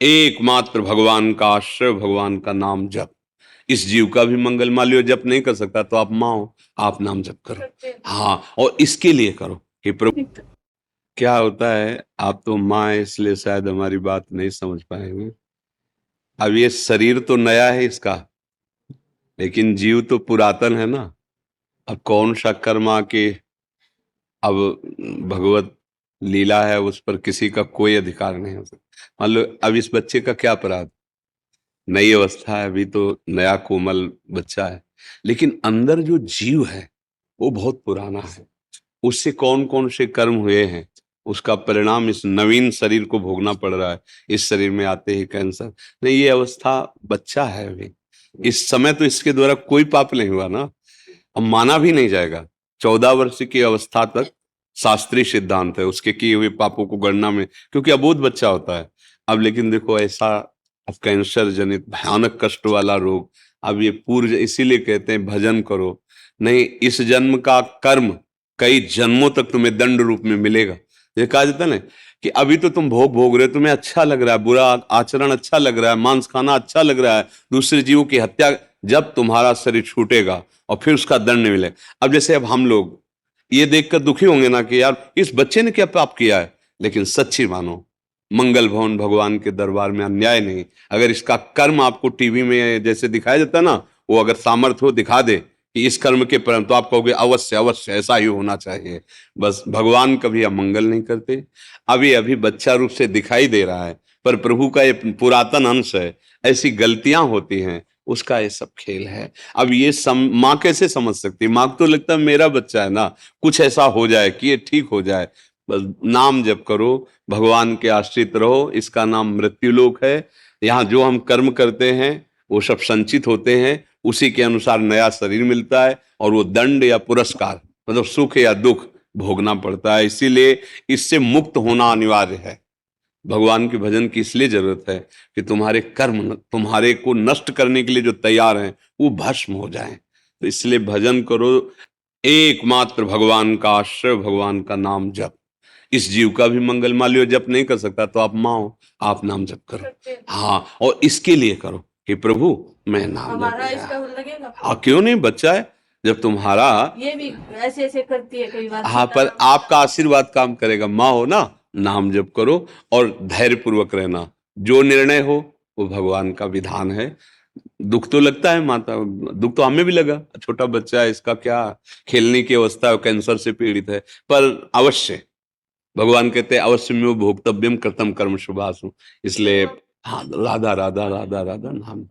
एकमात्र भगवान का आश्रय, भगवान का नाम जप। इस जीव का भी मंगल। मान लियो जप नहीं कर सकता तो आप माँ हो, आप नाम जप करो। हाँ, और इसके लिए करो कि प्रभु। क्या होता है, आप तो माँ है इसलिए शायद हमारी बात नहीं समझ पाएंगे। अब ये शरीर तो नया है इसका, लेकिन जीव तो पुरातन है ना। अब कौन सा कर्म आके, अब भगवत लीला है, उस पर किसी का कोई अधिकार नहीं हो सकता। मान लो अब इस बच्चे का क्या अपराध, नई अवस्था है, अभी तो नया कोमल बच्चा है, लेकिन अंदर जो जीव है वो बहुत पुराना है। उससे कौन कौन से कर्म हुए हैं, उसका परिणाम इस नवीन शरीर को भोगना पड़ रहा है। इस शरीर में आते ही कैंसर, नहीं ये अवस्था, बच्चा है अभी, इस समय तो इसके द्वारा कोई पाप नहीं हुआ ना। अब माना भी नहीं जाएगा। 14 वर्ष की अवस्था तक शास्त्रीय सिद्धांत है उसके किए हुए पापों को गणना में, क्योंकि अबोध बच्चा होता है। अब लेकिन देखो ऐसा, अब कैंसर जनित भयानक कष्ट वाला रोग। अब ये पूर्व, इसीलिए कहते हैं भजन करो। नहीं, इस जन्म का कर्म कई जन्मों तक तुम्हें दंड रूप में मिलेगा। ये कहा जाता है ना कि अभी तो तुम भोग भोग रहे हो, तुम्हें अच्छा लग रहा है, बुरा आचरण अच्छा लग रहा है, मांस खाना अच्छा लग रहा है, दूसरे जीवों की हत्या, जब तुम्हारा शरीर छूटेगा और फिर उसका दंड मिलेगा। अब जैसे अब हम लोग ये देखकर दुखी होंगे ना कि यार इस बच्चे ने क्या पाप किया है, लेकिन सच्ची मानो मंगल भवन भगवान के दरबार में अन्याय नहीं। अगर इसका कर्म आपको टीवी में जैसे दिखाया जाता है ना, वो अगर सामर्थ्य हो दिखा दे कि इस कर्म के परिणाम, तो आप कहोगे अवश्य अवश्य ऐसा ही होना चाहिए। बस भगवान कभी अमंगल नहीं करते। अभी अभी बच्चा रूप से दिखाई दे रहा है, पर प्रभु का ये पुरातन अंश है। ऐसी गलतियां होती हैं, उसका ये सब खेल है। अब ये माँ कैसे समझ सकती है? माँ को तो लगता है मेरा बच्चा है ना, कुछ ऐसा हो जाए कि ये ठीक हो जाए। बस नाम जप करो, भगवान के आश्रित रहो। इसका नाम मृत्युलोक है। यहाँ जो हम कर्म करते हैं वो सब संचित होते हैं, उसी के अनुसार नया शरीर मिलता है, और वो दंड या पुरस्कार, मतलब सुख या दुख भोगना पड़ता है। इसीलिए इससे मुक्त होना अनिवार्य है। भगवान के भजन की इसलिए जरूरत है कि तुम्हारे कर्म तुम्हारे को नष्ट करने के लिए जो तैयार हैं वो भस्म हो जाएं। तो इसलिए भजन करो, एकमात्र भगवान का आश्रय, भगवान का नाम जप। इस जीव का भी मंगल। मान लियो जप नहीं कर सकता तो आप माँ हो, आप नाम जप करो। हाँ, और इसके लिए करो कि प्रभु मैं नाम हमारा जप। इसका लगेगा। हाँ, क्यों नहीं, बच्चा है। जब तुम्हारा, ये भी ऐसे ऐसे करती है कई बार। हाँ, पर आपका आशीर्वाद काम करेगा। माँ हो ना, नाम जप करो और धैर्य पूर्वक रहना। जो निर्णय हो वो भगवान का विधान है। दुख तो लगता है माता, दुख तो हमें भी लगा, छोटा बच्चा है, इसका क्या, खेलने की अवस्था है, कैंसर से पीड़ित है, पर अवश्य भगवान कहते हैं अवश्य में भोक्तव्यम कृतम कर्म शुभासु। इसलिए हाँ, राधा राधा राधा राधा नाम